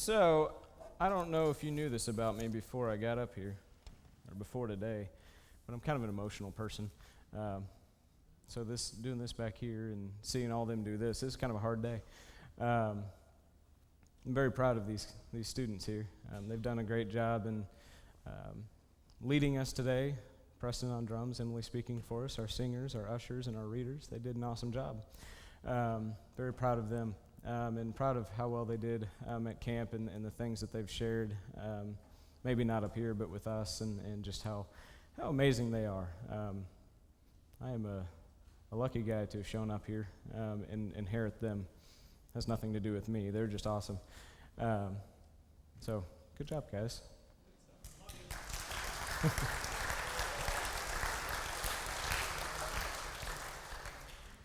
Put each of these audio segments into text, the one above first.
So, I don't know if you knew this about me before I got up here, or before today, but I'm kind of an emotional person. So doing this back here and seeing all them do this is kind of a hard day. I'm very proud of these students here. They've done a great job in leading us today. Preston on drums, Emily speaking for us, our singers, our ushers, and our readers. They did an awesome job. Very proud of them. And proud of how well they did at camp and the things that they've shared, maybe not up here, but with us, and just how amazing they are. I am a lucky guy to have shown up here and inherit them. Has nothing to do with me. They're just awesome. So, good job, guys.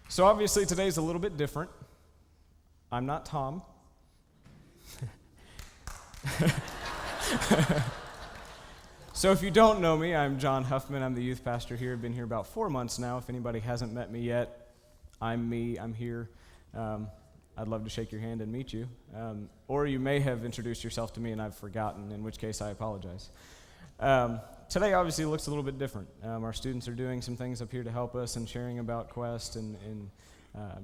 So obviously today's a little bit different. I'm not Tom. So if you don't know me, I'm John Huffman. I'm the youth pastor here. I've been here about 4 months now. If anybody hasn't met me yet, I'm me. I'm here. I'd love to shake your hand and meet you. Or you may have introduced yourself to me and I've forgotten, in which case I apologize. Today obviously looks a little bit different. Our students are doing some things up here to help us and sharing about Quest and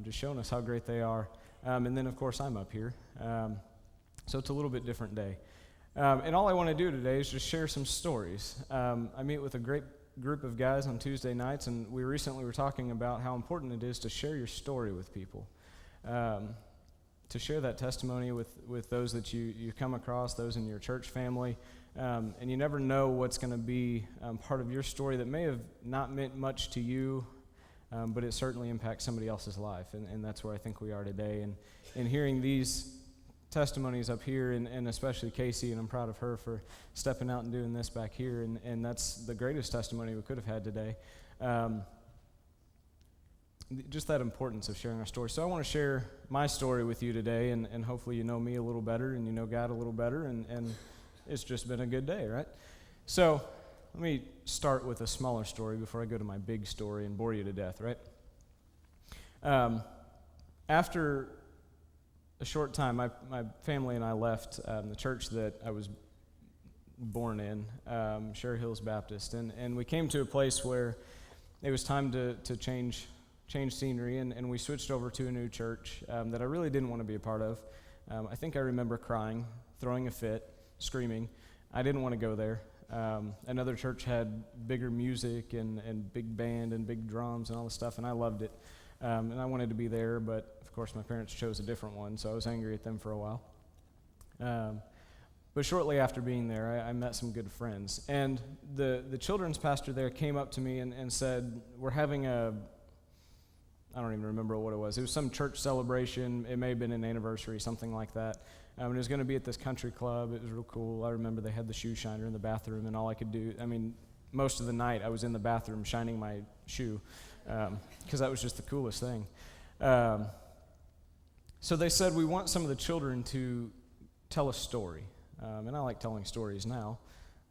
just showing us how great they are. And then, of course, I'm up here. So it's a little bit different day. And all I want to do today is just share some stories. I meet with a great group of guys on Tuesday nights, and we recently were talking about how important it is to share your story with people. To share that testimony with those that you come across, those in your church family. And you never know what's going to be part of your story that may have not meant much to you, but it certainly impacts somebody else's life, and that's where I think we are today. And hearing these testimonies up here, and especially Casey, and I'm proud of her for stepping out and doing this back here, and that's the greatest testimony we could have had today. Just that importance of sharing our story. So I want to share my story with you today, and hopefully you know me a little better, and you know God a little better, and it's just been a good day, right? So let me start with a smaller story before I go to my big story and bore you to death, right? After a short time, my family and I left the church that I was born in, Cherry Hills Baptist, and we came to a place where it was time to change scenery, and we switched over to a new church that I really didn't want to be a part of. I think I remember crying, throwing a fit, screaming. I didn't want to go there. Another church had bigger music and big band and big drums and all this stuff, and I loved it. And I wanted to be there, but of course my parents chose a different one, so I was angry at them for a while. But shortly after being there, I met some good friends. And the children's pastor there came up to me and said, we're having I don't even remember what it was. It was some church celebration. It may have been an anniversary, something like that. And it was going to be at this country club. It was real cool. I remember they had the shoe shiner in the bathroom, and all I could do, most of the night I was in the bathroom shining my shoe because that was just the coolest thing. So they said, we want some of the children to tell a story. And I like telling stories now.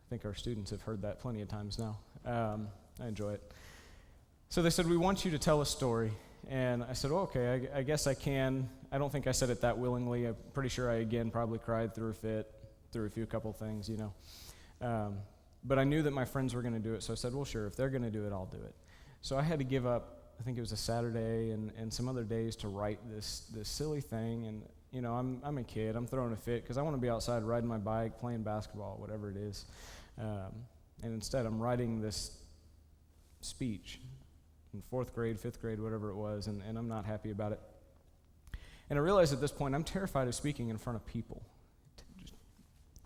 I think our students have heard that plenty of times now. I enjoy it. So they said, we want you to tell a story. And I said, well, okay, I guess I can. I don't think I said it that willingly. I'm pretty sure I, again, probably cried through a fit, through a couple things, But I knew that my friends were going to do it, so I said, well, sure, if they're going to do it, I'll do it. So I had to give up, I think it was a Saturday and some other days to write this silly thing. And, I'm a kid. I'm throwing a fit because I want to be outside riding my bike, playing basketball, whatever it is. And instead, I'm writing this speech in 4th grade, 5th grade, whatever it was, and I'm not happy about it. And I realized at this point, I'm terrified of speaking in front of people. Just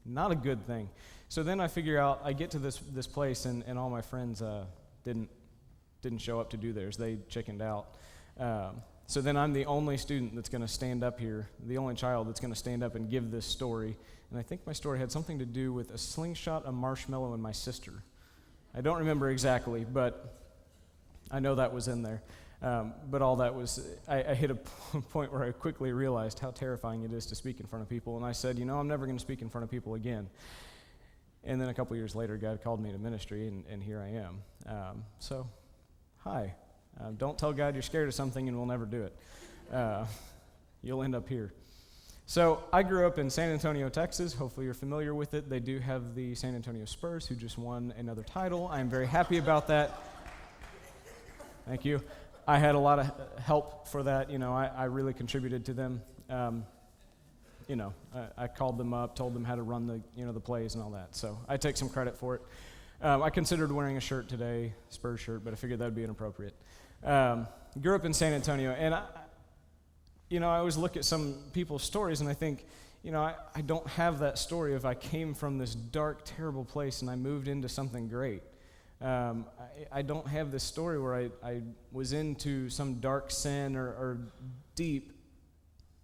not a good thing. So then I figure out, I get to this place, and all my friends didn't show up to do theirs. They chickened out. So then I'm the only student that's going to stand up here, the only child that's going to stand up and give this story. And I think my story had something to do with a slingshot, a marshmallow, and my sister. I don't remember exactly, but I know that was in there. But all that was, I hit a point where I quickly realized how terrifying it is to speak in front of people. And I said, I'm never going to speak in front of people again. And then a couple years later, God called me to ministry, and here I am. So, hi. Don't tell God you're scared of something and we'll never do it. You'll end up here. So I grew up in San Antonio, Texas. Hopefully you're familiar with it. They do have the San Antonio Spurs, who just won another title. I'm very happy about that. Thank you. I had a lot of help for that. I really contributed to them. I called them up, told them how to run the plays and all that. So I take some credit for it. I considered wearing a shirt today, Spurs shirt, but I figured that would be inappropriate. Grew up in San Antonio, and I always look at some people's stories, and I think, I don't have that story of I came from this dark, terrible place and I moved into something great. I don't have this story where I was into some dark sin or deep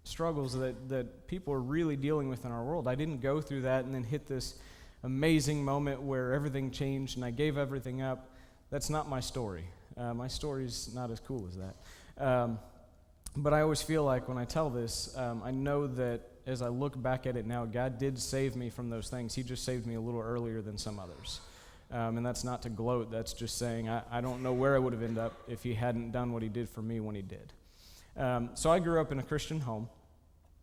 struggles that people are really dealing with in our world. I didn't go through that and then hit this amazing moment where everything changed and I gave everything up. That's not my story. My story's not as cool as that. But I always feel like when I tell this, I know that as I look back at it now, God did save me from those things. He just saved me a little earlier than some others. And that's not to gloat. That's just saying I don't know where I would have ended up if he hadn't done what he did for me when he did. So I grew up in a Christian home.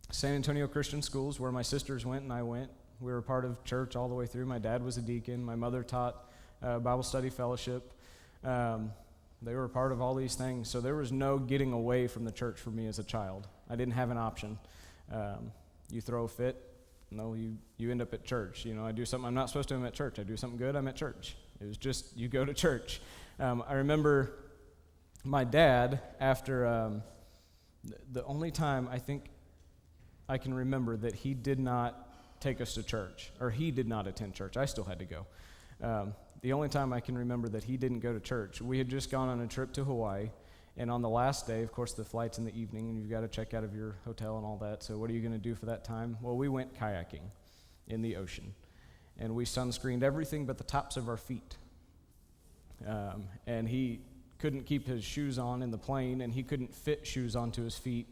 San Antonio Christian Schools, where my sisters went and I went. We were part of church all the way through. My dad was a deacon. My mother taught Bible study fellowship. They were a part of all these things. So there was no getting away from the church for me as a child. I didn't have an option. You throw a fit, no, you end up at church. I do something I'm not supposed to, I'm at church. I do something good, I'm at church. It was just, you go to church. I remember my dad, after the only time I think I can remember that he did not take us to church, or he did not attend church. I still had to go. The only time I can remember that he didn't go to church, we had just gone on a trip to Hawaii, and on the last day, of course, the flight's in the evening, and you've got to check out of your hotel and all that, so what are you going to do for that time? Well, we went kayaking in the ocean, and we sunscreened everything but the tops of our feet. And he couldn't keep his shoes on in the plane, and he couldn't fit shoes onto his feet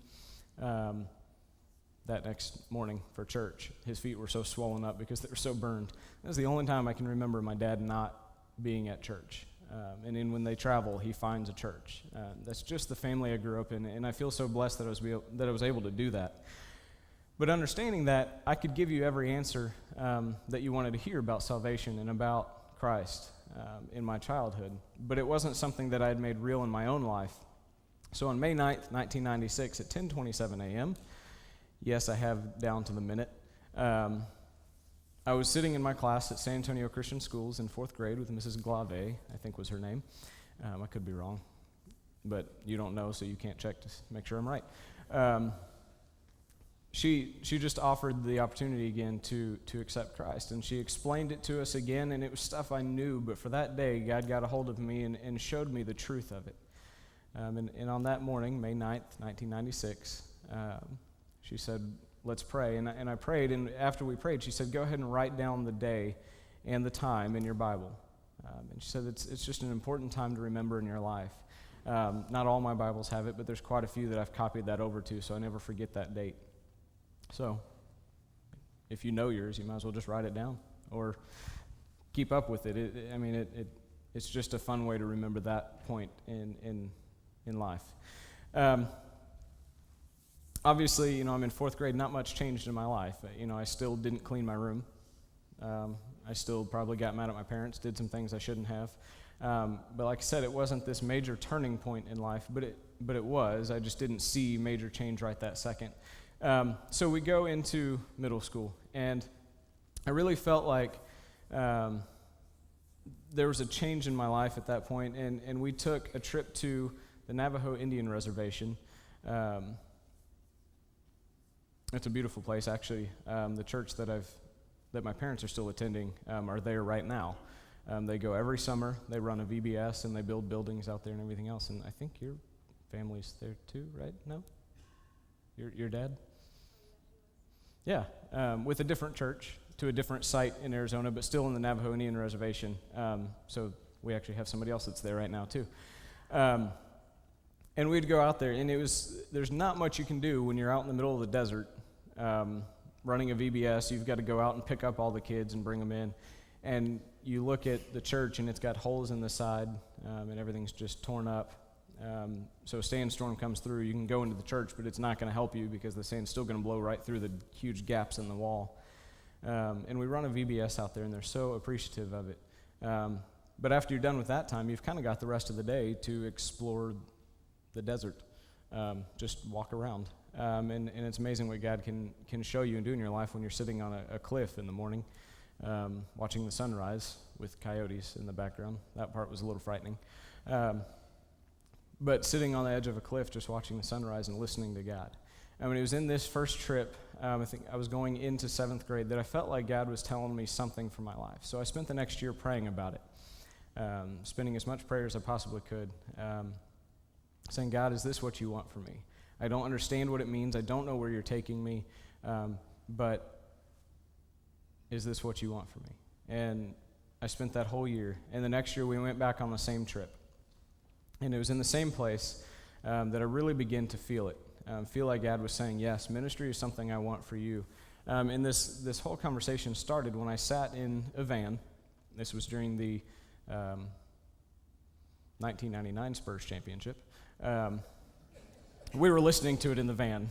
that next morning for church. His feet were so swollen up because they were so burned. That was the only time I can remember my dad not being at church. And then when they travel, he finds a church. That's just the family I grew up in, and I feel so blessed that I was able to do that. But understanding that, I could give you every answer that you wanted to hear about salvation and about Christ in my childhood, but it wasn't something that I had made real in my own life. So on May 9th, 1996, at 10:27 a.m., yes, I have down to the minute, I was sitting in my class at San Antonio Christian Schools in 4th grade with Mrs. Glave, I think was her name. I could be wrong, but you don't know, so you can't check to make sure I'm right. She just offered the opportunity again to accept Christ, and she explained it to us again, and it was stuff I knew, but for that day, God got a hold of me and showed me the truth of it. And on that morning, May 9th, 1996, she said, let's pray. And I prayed, and after we prayed, she said, go ahead and write down the day and the time in your Bible. And she said, it's just an important time to remember in your life. Not all my Bibles have it, but there's quite a few that I've copied that over to, so I never forget that date. So if you know yours, you might as well just write it down or keep up with it. It's just a fun way to remember that point in life. Obviously, I'm in 4th grade. Not much changed in my life. I still didn't clean my room. I still probably got mad at my parents, did some things I shouldn't have. But like I said, it wasn't this major turning point in life, but it was. I just didn't see major change right that second. So we go into middle school, and I really felt like there was a change in my life at that point, and we took a trip to the Navajo Indian Reservation. It's a beautiful place, actually. The church that my parents are still attending are there right now. They go every summer. They run a VBS, and they build buildings out there and everything else. And I think your family's there too, right? No? Your dad? Yeah, with a different church to a different site in Arizona, but still in the Navajo Indian Reservation. So we actually have somebody else that's there right now too. And we'd go out there, and there's not much you can do when you're out in the middle of the desert running a VBS. You've got to go out and pick up all the kids and bring them in. And you look at the church, and it's got holes in the side, and everything's just torn up. So a sandstorm comes through, you can go into the church, but it's not going to help you because the sand's still going to blow right through the huge gaps in the wall. And we run a VBS out there, and they're so appreciative of it. But after you're done with that time, you've kind of got the rest of the day to explore the desert. Just walk around. And it's amazing what God can show you and do in your life when you're sitting on a cliff in the morning, watching the sunrise with coyotes in the background. That part was a little frightening. But sitting on the edge of a cliff, just watching the sunrise and listening to God. And when it was in this first trip, I think I was going into 7th grade, that I felt like God was telling me something for my life. So I spent the next year praying about it, spending as much prayer as I possibly could, saying, God, is this what you want for me? I don't understand what it means. I don't know where you're taking me, but is this what you want for me? And I spent that whole year. And the next year we went back on the same trip. And it was in the same place that I really began to feel it. Feel like God was saying, yes, ministry is something I want for you. And this whole conversation started when I sat in a van. This was during the 1999 Spurs championship. We were listening to it in the van.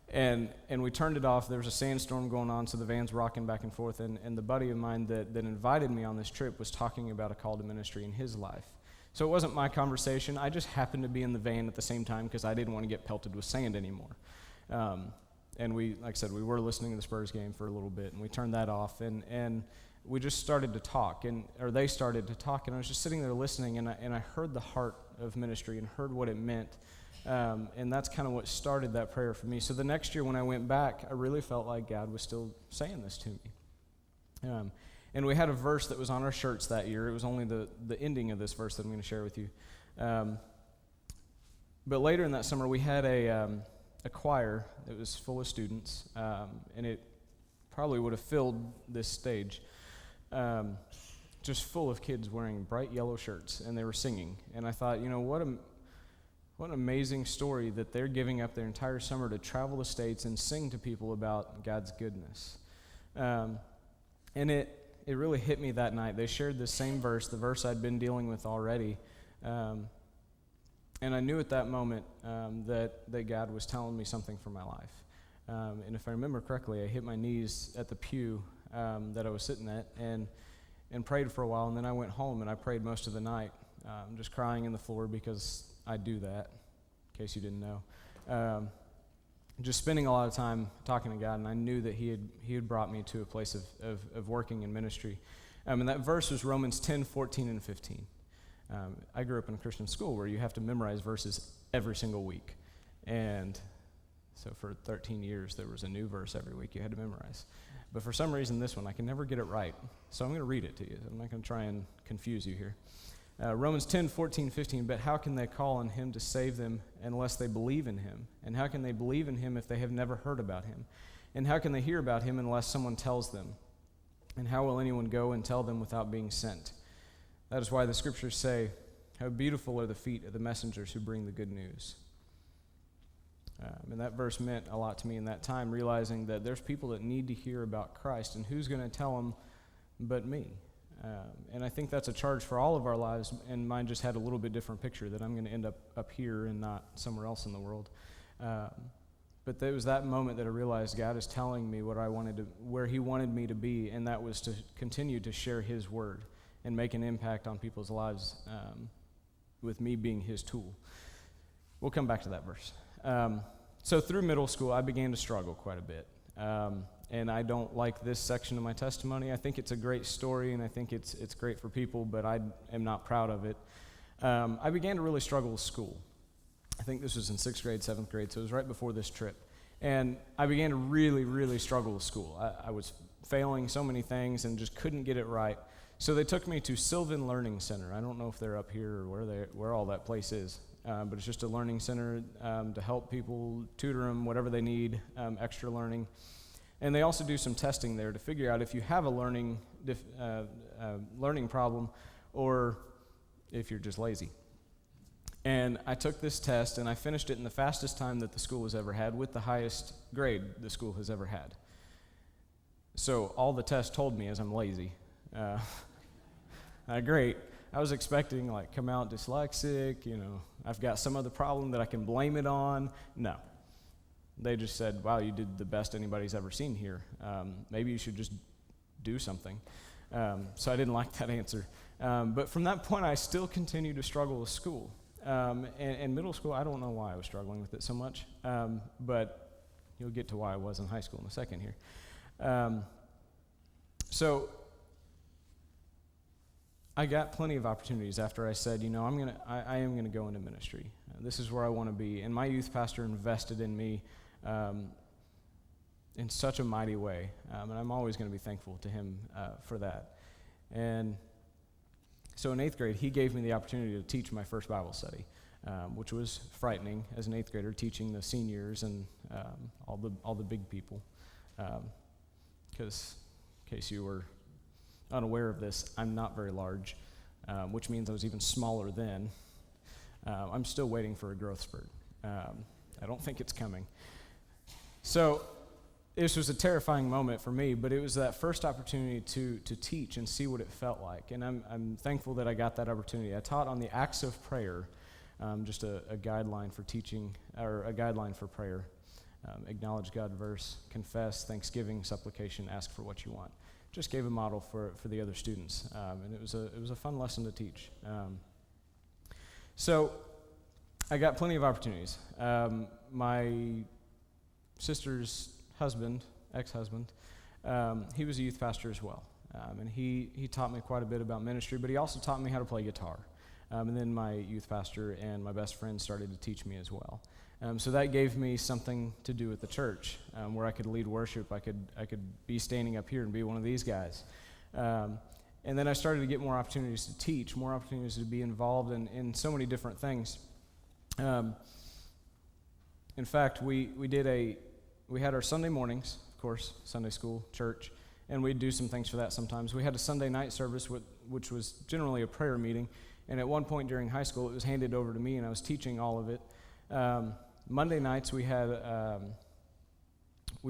And we turned it off. There was a sandstorm going on, so the van's rocking back and forth. And the buddy of mine that invited me on this trip was talking about a call to ministry in his life. So it wasn't my conversation. I just happened to be in the van at the same time because I didn't want to get pelted with sand anymore. And we, like I said, we were listening to the Spurs game for a little bit, and we turned that off, and we just started to talk, or they started to talk, and I was just sitting there listening, and I heard the heart of ministry and heard what it meant, and that's kind of what started that prayer for me. So the next year when I went back, I really felt like God was still saying this to me. And we had a verse that was on our shirts that year. It was only the ending of this verse that I'm going to share with you. But later in that summer, we had a choir that was full of students, and it probably would have filled this stage, just full of kids wearing bright yellow shirts, and they were singing. And I thought, what an amazing story that they're giving up their entire summer to travel the states and sing to people about God's goodness. And it really hit me that night. They shared the same verse, the verse I'd been dealing with already. And I knew at that moment that God was telling me something for my life. And if I remember correctly, I hit my knees at the pew that I was sitting at and prayed for a while. And then I went home and I prayed most of the night, just crying in the floor because I do that, in case you didn't know. Just spending a lot of time talking to God, and I knew that He had brought me to a place of working in ministry. And that verse was Romans 10, 14, and 15. I grew up in a Christian school where you have to memorize verses every single week. And so for 13 years, there was a new verse every week you had to memorize. But for some reason, this one, I can never get it right. So I'm going to read it to you. I'm not going to try and confuse you here. Romans 10, 14, 15, but how can they call on Him to save them unless they believe in Him? And how can they believe in Him if they have never heard about Him? And how can they hear about Him unless someone tells them? And how will anyone go and tell them without being sent? That is why the Scriptures say, how beautiful are the feet of the messengers who bring the good news. And that verse meant a lot to me in that time, realizing that there's people that need to hear about Christ, and who's going to tell them but me? And I think that's a charge for all of our lives, and mine just had a little bit different picture, that I'm going to end up here and not somewhere else in the world. But it was that moment that I realized God is telling me where He wanted me to be, and that was to continue to share His word and make an impact on people's lives with me being His tool. We'll come back to that verse. So through middle school, I began to struggle quite a bit. And I don't like this section of my testimony. I think it's a great story, and I think it's great for people, but I am not proud of it. I began to really struggle with school. I think this was in 6th grade, 7th grade, so it was right before this trip. And I began to really, really struggle with school. I was failing so many things and just couldn't get it right. So they took me to Sylvan Learning Center. I don't know if they're up here or where all that place is, but it's just a learning center to help people, tutor them, whatever they need, extra learning. And they also do some testing there to figure out if you have a learning problem or if you're just lazy. And I took this test, and I finished it in the fastest time that the school has ever had, with the highest grade the school has ever had. So all the test told me is I'm lazy. Great. I was expecting, like, come out dyslexic, I've got some other problem that I can blame it on. No. They just said, wow, you did the best anybody's ever seen here. Maybe you should just do something. So I didn't like that answer. But from that point, I still continued to struggle with school. And middle school, I don't know why I was struggling with it so much, but you'll get to why I was in high school in a second here. So I got plenty of opportunities after I said, I am gonna go into ministry. This is where I want to be. And my youth pastor invested in me in such a mighty way, and I'm always going to be thankful to him for that. And so in 8th grade, he gave me the opportunity to teach my first Bible study, which was frightening as an 8th grader, teaching the seniors and all the big people. Because in case you were unaware of this, I'm not very large, which means I was even smaller then. I'm still waiting for a growth spurt. I don't think it's coming. So this was a terrifying moment for me, but it was that first opportunity to teach and see what it felt like. And I'm thankful that I got that opportunity. I taught on the acts of prayer, just a guideline for teaching, or a guideline for prayer. Acknowledge God verse, confess, thanksgiving, supplication, ask for what you want. Just gave a model for the other students, and it was a fun lesson to teach. So I got plenty of opportunities. My sister's husband, ex-husband, he was a youth pastor as well. And he taught me quite a bit about ministry, but he also taught me how to play guitar. And then my youth pastor and my best friend started to teach me as well. So that gave me something to do at the church, where I could lead worship. I could be standing up here and be one of these guys. And then I started to get more opportunities to teach, more opportunities to be involved in so many different things. In fact, we had our Sunday mornings, of course, Sunday school, church, and we'd do some things for that sometimes. We had a Sunday night service, which was generally a prayer meeting, and at one point during high school, it was handed over to me, and I was teaching all of it. Monday nights, we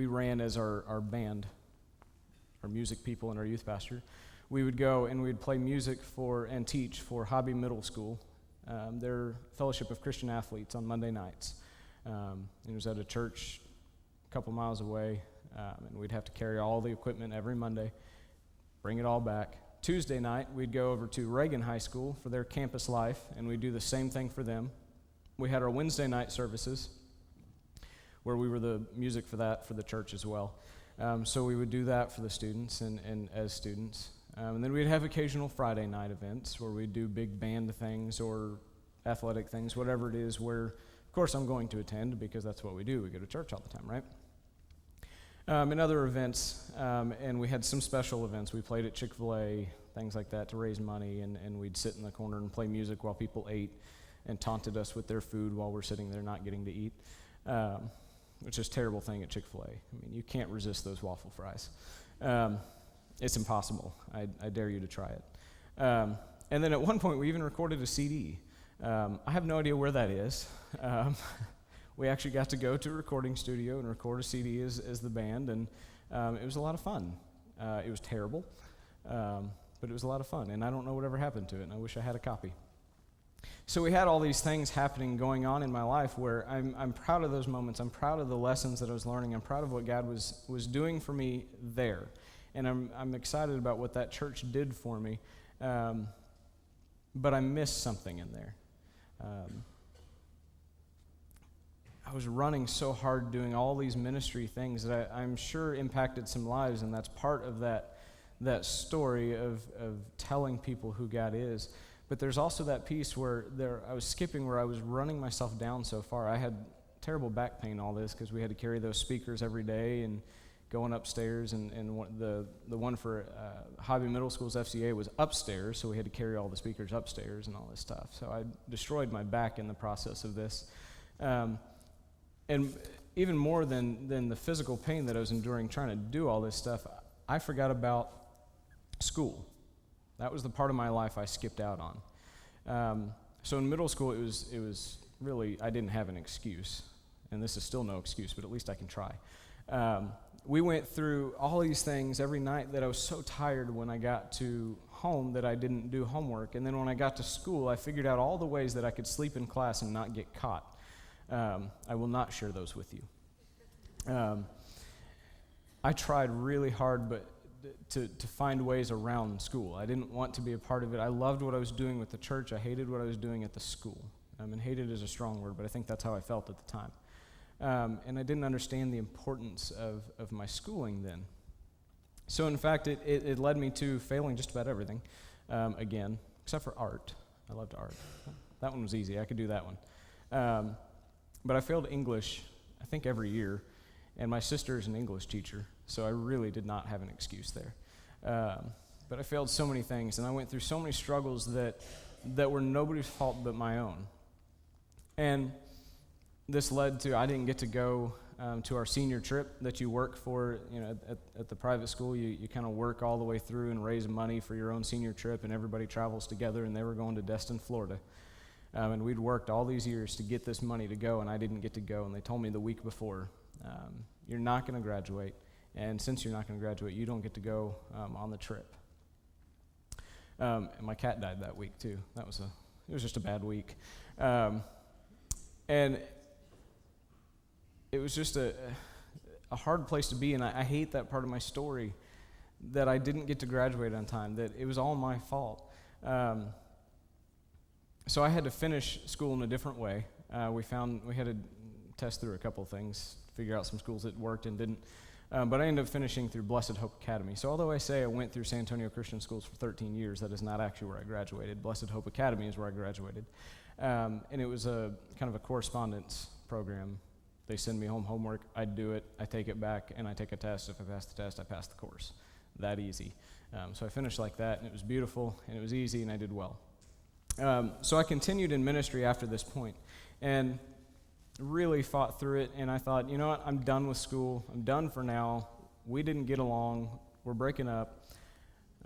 ran as our band, our music people and our youth pastor. We would go and we'd play music and teach for Hobby Middle School, their Fellowship of Christian Athletes on Monday nights. It was at a church a couple miles away, and we'd have to carry all the equipment every Monday, bring it all back. Tuesday night, we'd go over to Reagan High School for their campus life, and we'd do the same thing for them. We had our Wednesday night services, where we were the music for the church as well. So we would do that for the students and as students. And then we'd have occasional Friday night events where we'd do big band things or athletic things, whatever it is, where, of course, I'm going to attend because that's what we do. We go to church all the time, right? And other events, and we had some special events. We played at Chick-fil-A, things like that, to raise money, and we'd sit in the corner and play music while people ate and taunted us with their food while we're sitting there not getting to eat, which is a terrible thing at Chick-fil-A. I mean, you can't resist those waffle fries. It's impossible. I dare you to try it. And then at one point, we even recorded a CD. I have no idea where that is. We actually got to go to a recording studio and record a CD as the band, and it was a lot of fun. It was terrible, but it was a lot of fun, and I don't know whatever happened to it, and I wish I had a copy. So we had all these things going on in my life where I'm proud of those moments. I'm proud of the lessons that I was learning. I'm proud of what God was doing for me there. And I'm excited about what that church did for me. But I missed something in there. I was running so hard doing all these ministry things that I'm sure impacted some lives, and that's part of that story of telling people who God is. But there's also that piece where I was skipping, where I was running myself down so far. I had terrible back pain, all this, because we had to carry those speakers every day and going upstairs, and the one for Hobby Middle School's FCA was upstairs, so we had to carry all the speakers upstairs and all this stuff. So I destroyed my back in the process of this. And even more than the physical pain that I was enduring trying to do all this stuff, I forgot about school. That was the part of my life I skipped out on. So in middle school, it was really, I didn't have an excuse. And this is still no excuse, but at least I can try. We went through all these things every night that I was so tired when I got to home that I didn't do homework. And then when I got to school, I figured out all the ways that I could sleep in class and not get caught. I will not share those with you. I tried really hard to find ways around school. I didn't want to be a part of it. I loved what I was doing with the church. I hated what I was doing at the school. And hated is a strong word, but I think that's how I felt at the time. And I didn't understand the importance of my schooling then. So in fact, it led me to failing just about everything, again, except for art. I loved art. That one was easy. I could do that one. But I failed English, I think, every year. And my sister is an English teacher, so I really did not have an excuse there. But I failed so many things, and I went through so many struggles that were nobody's fault but my own. And this led to, I didn't get to go to our senior trip that you work for, at the private school. You kind of work all the way through and raise money for your own senior trip, and everybody travels together, and they were going to Destin, Florida. And we'd worked all these years to get this money to go, and I didn't get to go. And they told me the week before, you're not going to graduate, and since you're not going to graduate, you don't get to go on the trip. And my cat died that week too. It was just a bad week. And it was just a hard place to be, and I hate that part of my story, that I didn't get to graduate on time, that it was all my fault. So I had to finish school in a different way. We had to test through a couple of things, figure out some schools that worked and didn't. But I ended up finishing through Blessed Hope Academy. So although I say I went through San Antonio Christian Schools for 13 years, that is not actually where I graduated. Blessed Hope Academy is where I graduated. And it was a kind of a correspondence program. They send me home homework, I do it, I take it back, and I take a test. If I pass the test, I pass the course. That easy. So I finished like that, and it was beautiful, and it was easy, and I did well. So I continued in ministry after this point, and really fought through it, and I thought, you know what, I'm done with school. I'm done for now. We didn't get along. We're breaking up.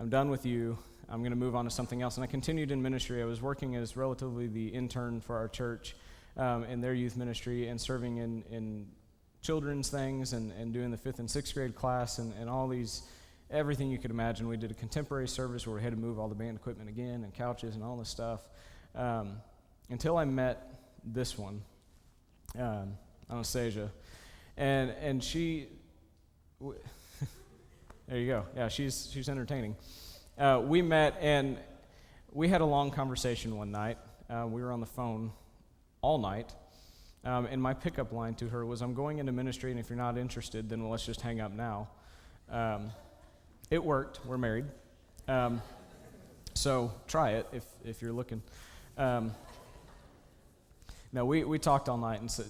I'm done with you. I'm going to move on to something else. And I continued in ministry. I was working as relatively the intern for our church in their youth ministry and serving in children's things and doing the 5th and 6th grade class and all these, everything you could imagine. We did a contemporary service where we had to move all the band equipment again and couches and all this stuff until I met this one. Anastasia, and she, there you go. Yeah, she's entertaining. We met and we had a long conversation one night. We were on the phone all night, and my pickup line to her was, "I'm going into ministry, and if you're not interested, then let's just hang up now." It worked. We're married, so try it if you're looking. No, we talked all night and said,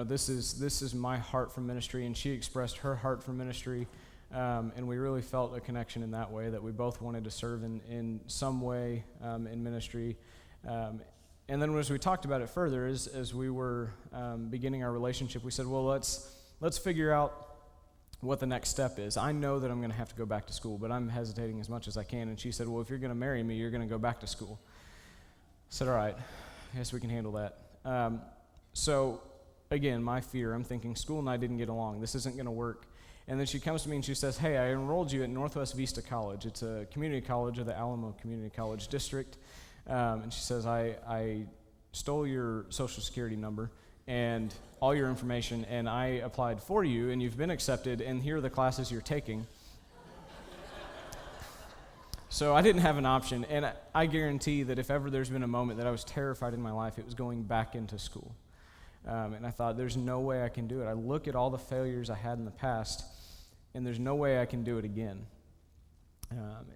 this is my heart for ministry, and she expressed her heart for ministry, and we really felt a connection in that way, that we both wanted to serve in some way in ministry. And then as we talked about it further, as we were beginning our relationship, we said, well, let's figure out what the next step is. I know that I'm going to have to go back to school, but I'm hesitating as much as I can. And she said, well, if you're going to marry me, you're going to go back to school. I said, all right, I guess we can handle that. So, again, my fear, I'm thinking, school and I didn't get along. This isn't going to work. And then she comes to me and she says, hey, I enrolled you at Northwest Vista College. It's a community college of the Alamo Community College District. And she says, I stole your social security number and all your information, and I applied for you, and you've been accepted, and here are the classes you're taking. So I didn't have an option, and I guarantee that if ever there's been a moment that I was terrified in my life, it was going back into school. And I thought, there's no way I can do it. I look at all the failures I had in the past, and there's no way I can do it again.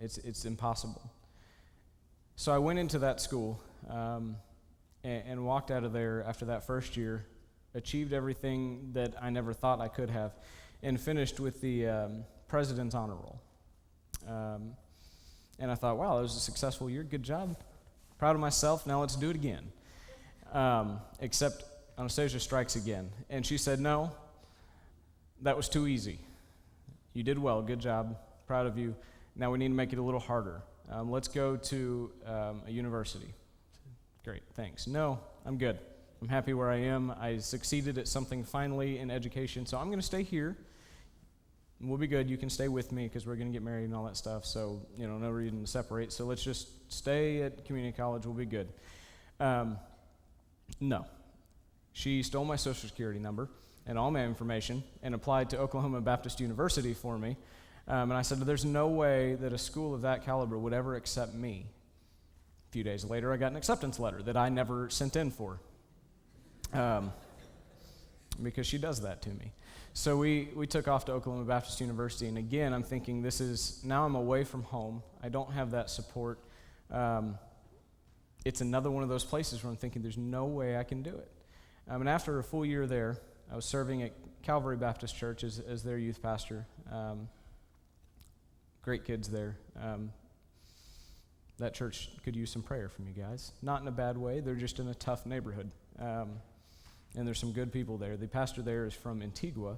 It's impossible. So I went into that school and walked out of there after that first year, achieved everything that I never thought I could have, and finished with the President's Honor Roll. And I thought, wow, that was a successful year. Good job. Proud of myself. Now let's do it again. Except Anastasia strikes again. And she said, no, that was too easy. You did well. Good job. Proud of you. Now we need to make it a little harder. Let's go to a university. Great, thanks. No, I'm good. I'm happy where I am. I succeeded at something finally in education, so I'm going to stay here. we'll be good. You can stay with me because we're going to get married and all that stuff. So, no reason to separate. So let's just stay at community college. We'll be good. No. She stole my Social Security number and all my information and applied to Oklahoma Baptist University for me. And I said, there's no way that a school of that caliber would ever accept me. A few days later, I got an acceptance letter that I never sent in for because she does that to me. So we took off to Oklahoma Baptist University, and again, I'm thinking now I'm away from home. I don't have that support. It's another one of those places where I'm thinking there's no way I can do it. And after a full year there, I was serving at Calvary Baptist Church as their youth pastor. Great kids there. That church could use some prayer from you guys. Not in a bad way. They're just in a tough neighborhood. And there's some good people there. The pastor there is from Antigua,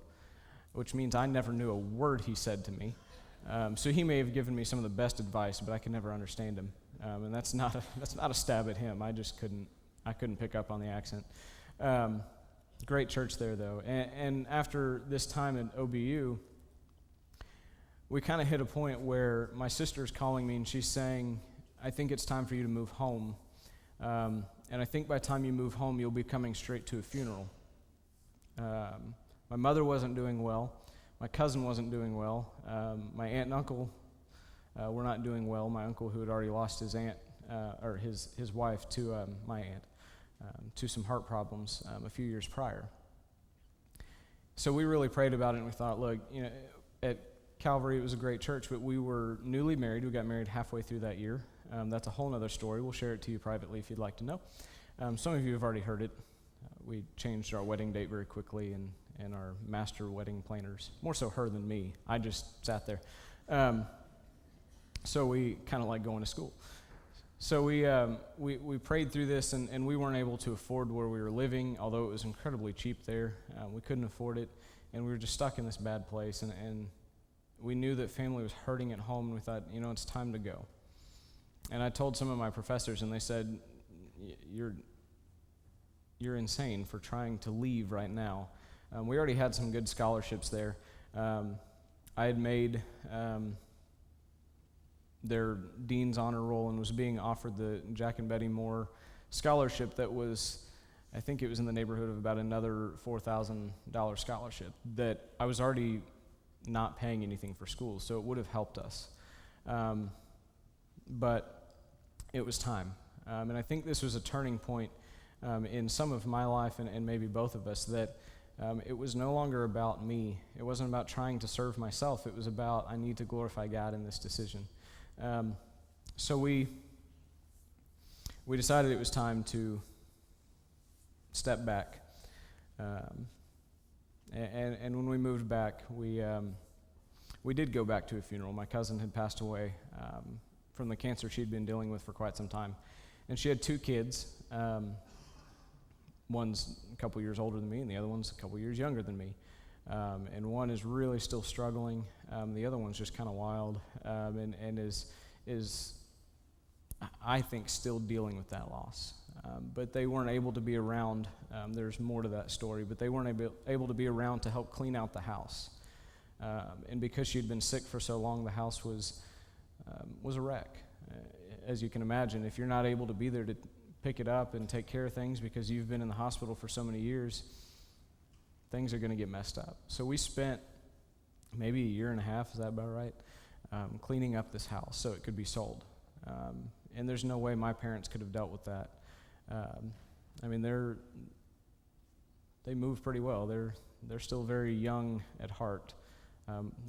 which means I never knew a word he said to me. So he may have given me some of the best advice, but I could never understand him. And that's not a stab at him. I just couldn't pick up on the accent. Great church there, though. And after this time at OBU, we kind of hit a point where my sister's calling me, and she's saying, I think it's time for you to move home. And I think by the time you move home, you'll be coming straight to a funeral. My mother wasn't doing well. My cousin wasn't doing well. My aunt and uncle were not doing well. My uncle, who had already lost his aunt, or his wife to my aunt, to some heart problems a few years prior. So we really prayed about it, and we thought, look, at Calvary, it was a great church, but we were newly married. We got married halfway through that year. That's a whole other story. We'll share it to you privately if you'd like to know. Some of you have already heard it. We changed our wedding date very quickly, and our master wedding planners, more so her than me. I just sat there. So we kind of like going to school. So we prayed through this, and we weren't able to afford where we were living, although it was incredibly cheap there. We couldn't afford it, and we were just stuck in this bad place, and we knew that family was hurting at home, and we thought, it's time to go. And I told some of my professors, and they said, you're insane for trying to leave right now. We already had some good scholarships there. I had made their dean's honor roll and was being offered the Jack and Betty Moore scholarship that was, I think it was in the neighborhood of about another $4,000 scholarship that I was already not paying anything for school, so it would have helped us. But it was time. And I think this was a turning point in some of my life and maybe both of us, that it was no longer about me. It wasn't about trying to serve myself. It was about, I need to glorify God in this decision. So we decided it was time to step back. And when we moved back, we did go back to a funeral. My cousin had passed away from the cancer she'd been dealing with for quite some time. And she had two kids. One's a couple years older than me, and the other one's a couple years younger than me. And one is really still struggling. The other one's just kind of wild, and is I think still dealing with that loss. But they weren't able to be around. There's more to that story, but they weren't able to be around to help clean out the house. And because she'd been sick for so long, the house was a wreck. As you can imagine, if you're not able to be there to pick it up and take care of things because you've been in the hospital for so many years, things are going to get messed up. So we spent maybe a year and a half, is that about right, cleaning up this house so it could be sold. And there's no way my parents could have dealt with that. They move pretty well. They're still very young at heart.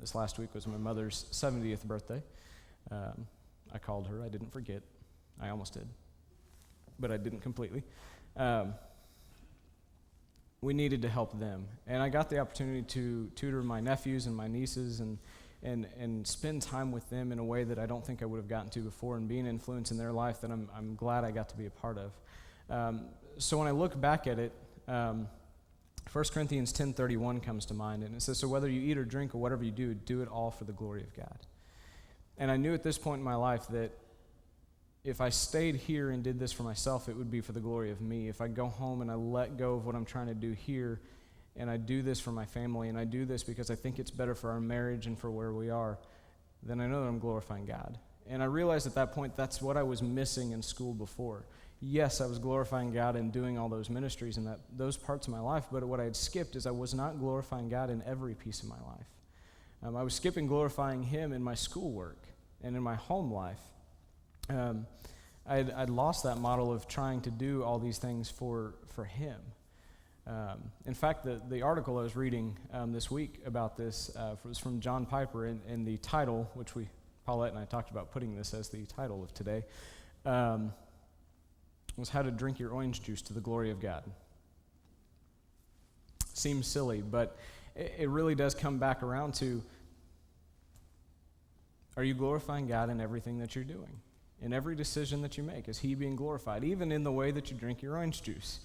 This last week was my mother's 70th birthday. I called her. I didn't forget. I almost did, but I didn't completely. We needed to help them. And I got the opportunity to tutor my nephews and my nieces and spend time with them in a way that I don't think I would have gotten to before, and be an influence in their life that I'm glad I got to be a part of. So when I look back at it, 1 Corinthians 10:31 comes to mind, and it says, so whether you eat or drink or whatever you do it all for the glory of God. And I knew at this point in my life that if I stayed here and did this for myself, it would be for the glory of me. If I go home and I let go of what I'm trying to do here, and I do this for my family, and I do this because I think it's better for our marriage and for where we are, then I know that I'm glorifying God. And I realized at that point that's what I was missing in school before. Yes, I was glorifying God and doing all those ministries and those parts of my life, but what I had skipped is I was not glorifying God in every piece of my life. I was skipping glorifying Him in my schoolwork and in my home life. I'd lost that model of trying to do all these things for Him. In fact, the article I was reading this week about this was from John Piper, and the title, which Paulette and I talked about putting this as the title of today, was How to Drink Your Orange Juice to the Glory of God. Seems silly, but it really does come back around to, are you glorifying God in everything that you're doing? In every decision that you make, is He being glorified? Even in the way that you drink your orange juice.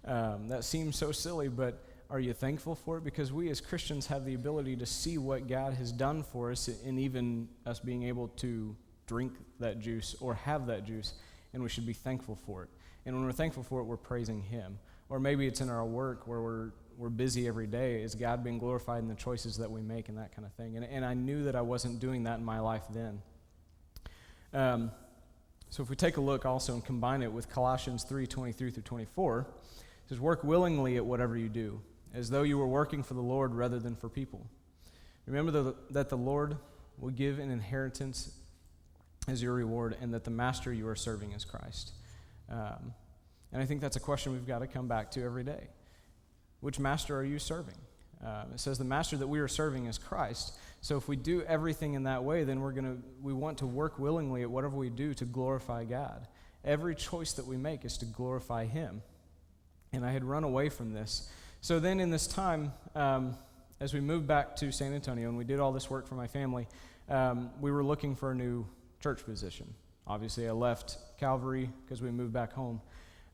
That seems so silly, but are you thankful for it? Because we as Christians have the ability to see what God has done for us, and even us being able to drink that juice or have that juice, and we should be thankful for it. And when we're thankful for it, we're praising Him. Or maybe it's in our work where we're busy every day. Is God being glorified in the choices that we make and that kind of thing? And I knew that I wasn't doing that in my life then. So if we take a look also and combine it with Colossians 3:23 through 24, it says, work willingly at whatever you do, as though you were working for the Lord rather than for people. Remember that the Lord will give an inheritance as your reward, and that the master you are serving is Christ. And I think that's a question we've got to come back to every day. Which master are you serving? It says the master that we are serving is Christ. So if we do everything in that way, then we want to work willingly at whatever we do to glorify God. Every choice that we make is to glorify Him. And I had run away from this. So then in this time, as we moved back to San Antonio and we did all this work for my family, we were looking for a new church position. Obviously, I left Calvary because we moved back home.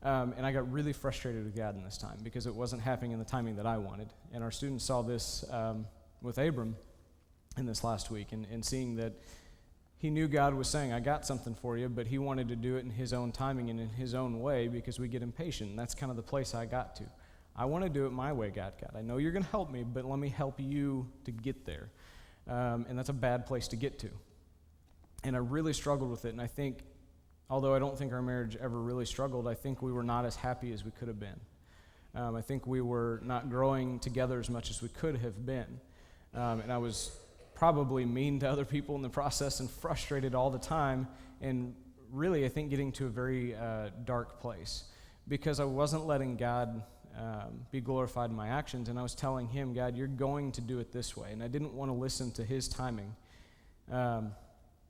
And I got really frustrated with God in this time because it wasn't happening in the timing that I wanted. And our students saw this with Abram in this last week, and seeing that he knew God was saying, I got something for you, but he wanted to do it in his own timing and in his own way because we get impatient. And that's kind of the place I got to. I want to do it my way, God. I know you're going to help me, but let me help you to get there. And that's a bad place to get to. And I really struggled with it, and I think, although I don't think our marriage ever really struggled, I think we were not as happy as we could have been. I think we were not growing together as much as we could have been. And I was probably mean to other people in the process and frustrated all the time, and really I think getting to a very dark place because I wasn't letting God be glorified in my actions, and I was telling Him, God, you're going to do it this way, and I didn't want to listen to His timing.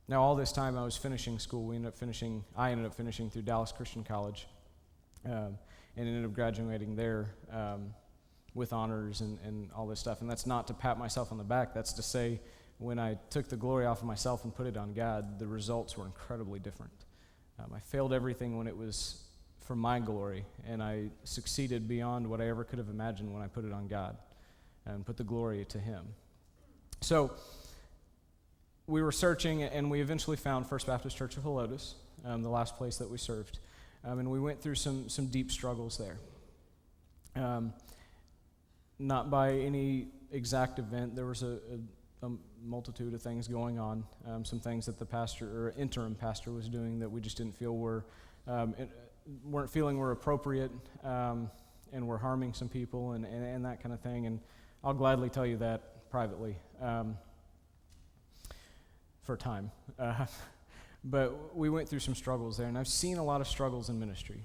Now, all this time I was finishing school. I ended up finishing through Dallas Christian College, and ended up graduating there with honors and all this stuff. And that's not to pat myself on the back. That's to say, when I took the glory off of myself and put it on God, the results were incredibly different. I failed everything when it was for my glory, and I succeeded beyond what I ever could have imagined when I put it on God and put the glory to Him. So we were searching, and we eventually found First Baptist Church of Helotes, the last place that we served. And we went through some deep struggles there. Not by any exact event. There was a multitude of things going on, some things that the pastor or interim pastor was doing that we just didn't feel weren't feeling were appropriate, and were harming some people and that kind of thing. And I'll gladly tell you that privately. For time. But we went through some struggles there, and I've seen a lot of struggles in ministry.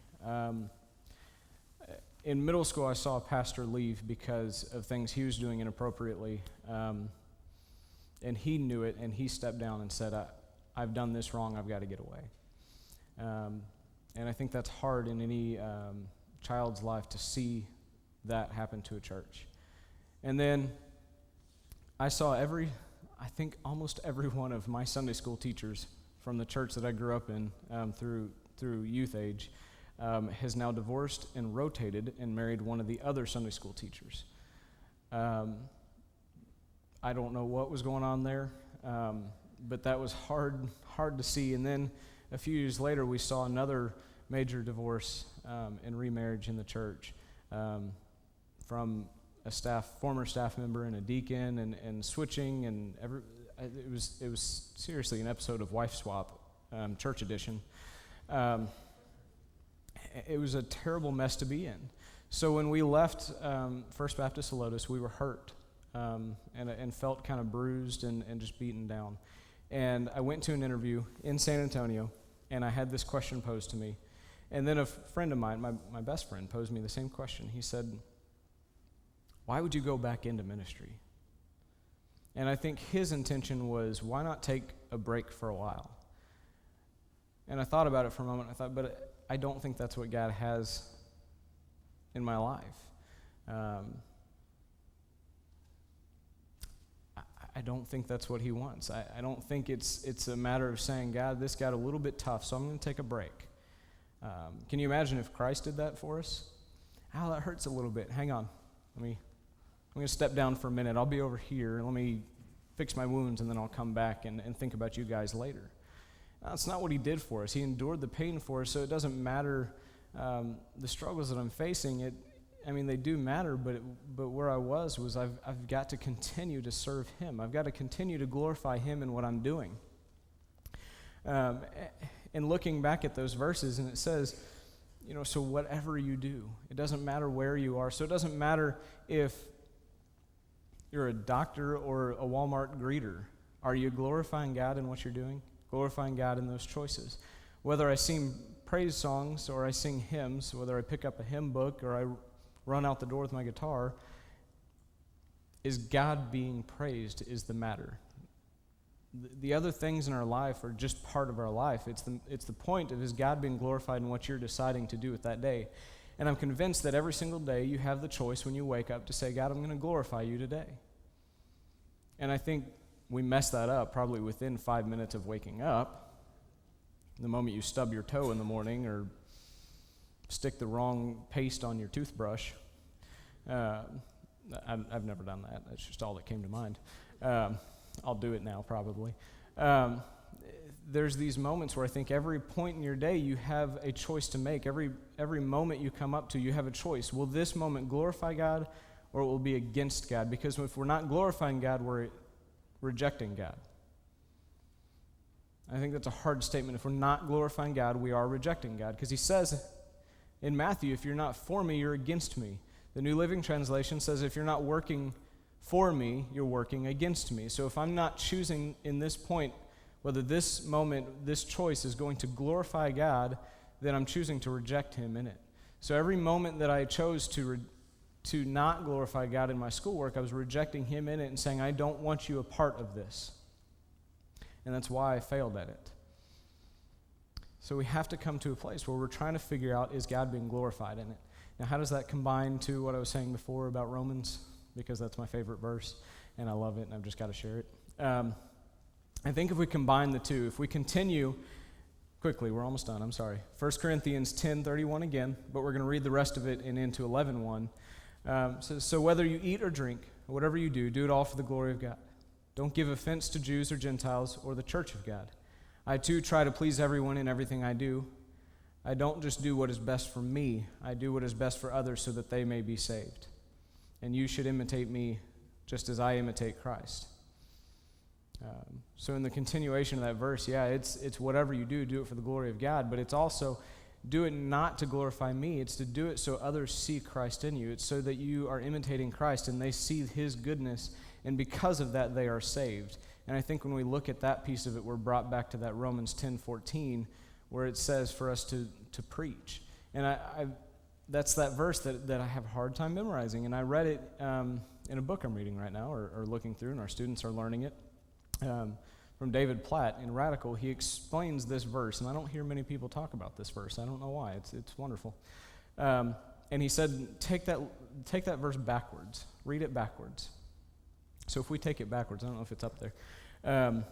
In middle school, I saw a pastor leave because of things he was doing inappropriately, and he knew it, and he stepped down and said, I've done this wrong, I've got to get away. And I think that's hard in any child's life to see that happen to a church. And then I saw I think almost every one of my Sunday school teachers from the church that I grew up in through youth age has now divorced and rotated and married one of the other Sunday school teachers. I don't know what was going on there, but that was hard to see. And then a few years later, we saw another major divorce and remarriage in the church from former staff member and a deacon and switching and it was seriously an episode of Wife Swap, Church Edition. It was a terrible mess to be in. So when we left First Baptist Helotes, we were hurt and felt kind of bruised and just beaten down. And I went to an interview in San Antonio, and I had this question posed to me. And then a friend of mine, my best friend, posed me the same question. He said, "Why would you go back into ministry?" And I think his intention was, why not take a break for a while? And I thought about it for a moment. I thought, but I don't think that's what God has in my life. I don't think that's what he wants. I don't think it's a matter of saying, God, this got a little bit tough, so I'm going to take a break. Can you imagine if Christ did that for us? Ow, that hurts a little bit. Hang on. I'm going to step down for a minute. I'll be over here. Let me fix my wounds, and then I'll come back and think about you guys later. That's not what he did for us. He endured the pain for us, so it doesn't matter the struggles that I'm facing. They do matter, but where I was I've got to continue to serve him. I've got to continue to glorify him in what I'm doing. And looking back at those verses, and it says, so whatever you do, it doesn't matter where you are. So it doesn't matter if you're a doctor or a Walmart greeter. Are you glorifying God in what you're doing? Glorifying God in those choices. Whether I sing praise songs or I sing hymns, whether I pick up a hymn book or I run out the door with my guitar, is God being praised is the matter. The other things in our life are just part of our life. It's the point of is God being glorified in what you're deciding to do with that day. And I'm convinced that every single day you have the choice when you wake up to say, God, I'm going to glorify you today. And I think we mess that up probably within 5 minutes of waking up. The moment you stub your toe in the morning or stick the wrong paste on your toothbrush. I've never done that. That's just all that came to mind. I'll do it now probably. There's these moments where I think every point in your day you have a choice to make. Every moment you come up to, you have a choice. Will this moment glorify God or it will be against God? Because if we're not glorifying God, we're rejecting God. I think that's a hard statement. If we're not glorifying God, we are rejecting God. Because he says in Matthew, if you're not for me, you're against me. The New Living Translation says if you're not working for me, you're working against me. So if I'm not choosing in this point whether this moment, this choice is going to glorify God, then I'm choosing to reject him in it. So every moment that I chose to not glorify God in my schoolwork, I was rejecting him in it and saying, I don't want you a part of this. And that's why I failed at it. So we have to come to a place where we're trying to figure out, is God being glorified in it? Now, how does that combine to what I was saying before about Romans? Because that's my favorite verse, and I love it, and I've just got to share it. I think if we combine the two, if we continue, quickly, we're almost done, I'm sorry. 1 Corinthians 10:31 again, but we're going to read the rest of it and into 11:1. So whether you eat or drink, or whatever you do it all for the glory of God. Don't give offense to Jews or Gentiles or the church of God. I too try to please everyone in everything I do. I don't just do what is best for me. I do what is best for others so that they may be saved. And you should imitate me just as I imitate Christ. So in the continuation of that verse, it's whatever you do it for the glory of God, but it's also do it not to glorify me. It's to do it so others see Christ in you. It's so that you are imitating Christ and they see his goodness, and because of that, they are saved. And I think when we look at that piece of it, we're brought back to that Romans 10:14, where it says for us to preach. And that's that verse that I have a hard time memorizing. And I read it in a book I'm reading right now, or looking through, and our students are learning it. From David Platt in Radical, he explains this verse, and I don't hear many people talk about this verse. I don't know why. It's wonderful. And he said, take that verse backwards. Read it backwards. So if we take it backwards, I don't know if it's up there.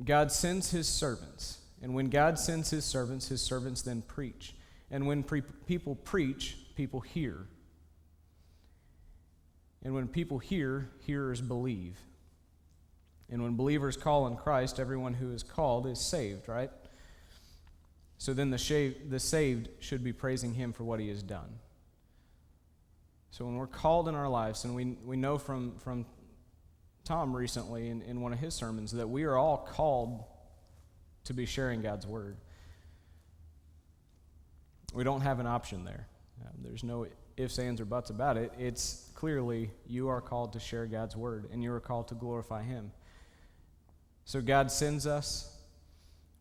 God sends his servants, and when God sends his servants then preach. And when people preach, people hear. And when people hear, hearers believe. And when believers call on Christ, everyone who is called is saved, right? So then the saved should be praising him for what he has done. So when we're called in our lives, and we know from Tom recently in one of his sermons that we are all called to be sharing God's word. We don't have an option there. There's no ifs, ands, or buts about it. It's clearly you are called to share God's word, and you are called to glorify him. So God sends us,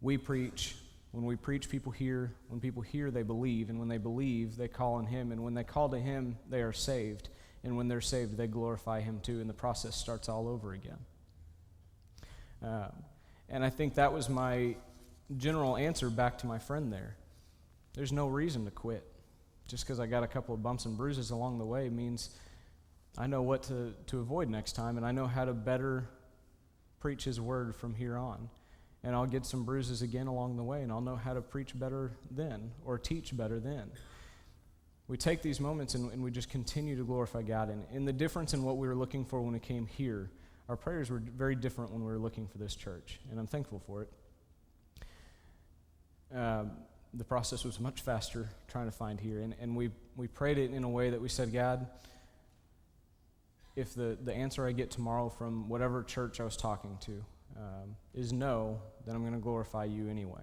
we preach. When we preach, people hear. When people hear, they believe. And when they believe, they call on him. And when they call to him, they are saved. And when they're saved, they glorify him too. And the process starts all over again. And I think that was my general answer back to my friend there. There's no reason to quit. Just because I got a couple of bumps and bruises along the way means I know what to avoid next time, and I know how to better preach his word from here on. And I'll get some bruises again along the way, and I'll know how to preach better then, or teach better then. We take these moments and we just continue to glorify God. And the difference in what we were looking for when we came here, our prayers were very different when we were looking for this church, and I'm thankful for it. The process was much faster trying to find here, and we prayed it in a way that we said, God, if the answer I get tomorrow from whatever church I was talking to is no, then I'm going to glorify you anyway.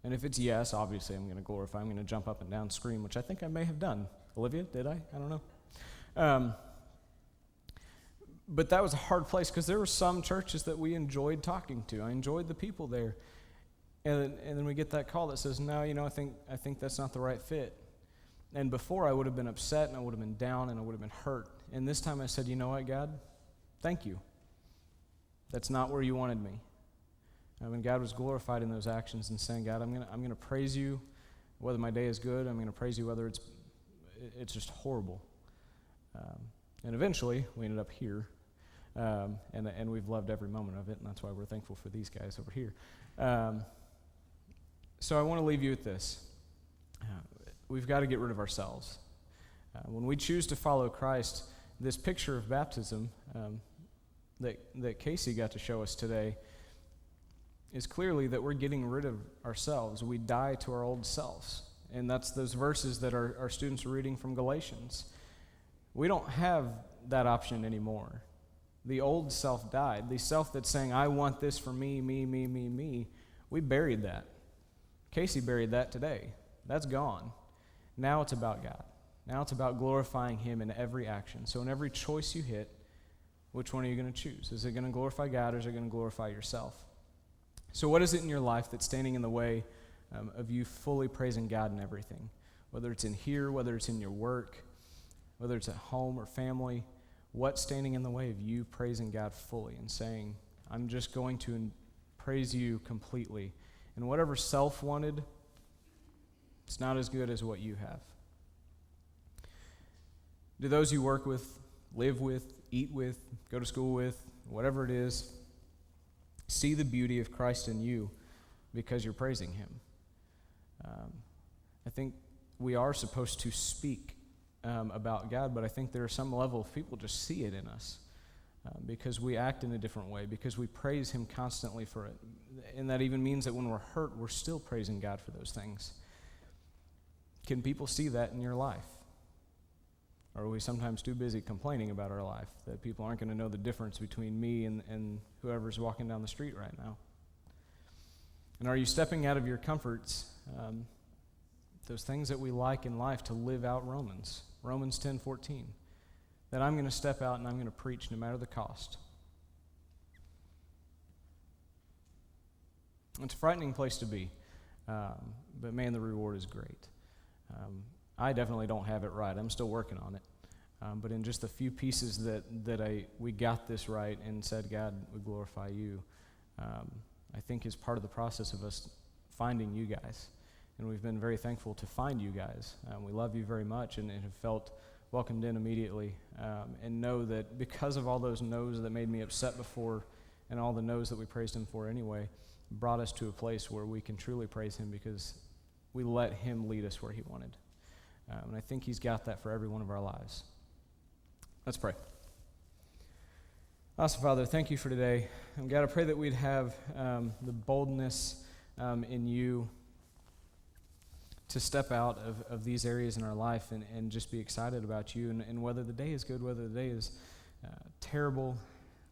And if it's yes, obviously I'm going to glorify. I'm going to jump up and down, scream, which I think I may have done. Olivia, did I? I don't know. But that was a hard place because there were some churches that we enjoyed talking to. I enjoyed the people there. And then we get that call that says, no, I think that's not the right fit. And before I would have been upset and I would have been down and I would have been hurt. And this time I said, you know what, God? Thank you. That's not where you wanted me. And God was glorified in those actions and saying, God, I'm gonna praise you whether my day is good. I'm gonna praise you whether it's just horrible. And eventually we ended up here, and we've loved every moment of it, and that's why we're thankful for these guys over here. So I want to leave you with this. We've got to get rid of ourselves. When we choose to follow Christ, this picture of baptism that Casey got to show us today is clearly that we're getting rid of ourselves. We die to our old selves. And that's those verses that our students are reading from Galatians. We don't have that option anymore. The old self died. The self that's saying, I want this for me, me, me, me, me. We buried that. Casey buried that today. That's gone. Now it's about God. Now it's about glorifying him in every action. So in every choice you hit, which one are you going to choose? Is it going to glorify God or is it going to glorify yourself? So what is it in your life that's standing in the way of you fully praising God in everything? Whether it's in here, whether it's in your work, whether it's at home or family, what's standing in the way of you praising God fully and saying, I'm just going to praise you completely. And whatever self wanted, it's not as good as what you have. Do those you work with, live with, eat with, go to school with, whatever it is, see the beauty of Christ in you because you're praising him? I think we are supposed to speak about God, but I think there are some level of people just see it in us because we act in a different way, because we praise him constantly for it. And that even means that when we're hurt, we're still praising God for those things. Can people see that in your life? Or are we sometimes too busy complaining about our life that people aren't going to know the difference between me and whoever's walking down the street right now? And are you stepping out of your comforts, those things that we like in life, to live out Romans 10:14, that I'm going to step out and I'm going to preach no matter the cost? It's a frightening place to be, but man, the reward is great. I definitely don't have it right. I'm still working on it. But in just the few pieces that we got this right and said, God, we glorify you, I think is part of the process of us finding you guys. And we've been very thankful to find you guys. We love you very much and have felt welcomed in immediately. And know that because of all those no's that made me upset before and all the no's that we praised him for anyway, brought us to a place where we can truly praise him because we let him lead us where he wanted. And I think he's got that for every one of our lives. Let's pray. Awesome, Father, thank you for today. And God, I pray that we'd have the boldness in you to step out of these areas in our life and just be excited about you. And whether the day is good, whether the day is terrible,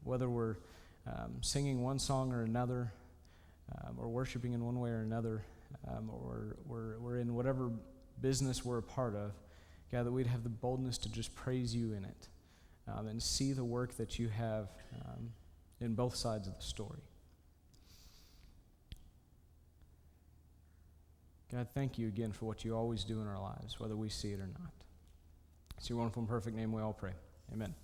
whether we're singing one song or another, or worshiping in one way or another, or we're in whatever business we're a part of, God, that we'd have the boldness to just praise you in it, and see the work that you have in both sides of the story. God, thank you again for what you always do in our lives, whether we see it or not. It's your wonderful and perfect name we all pray. Amen.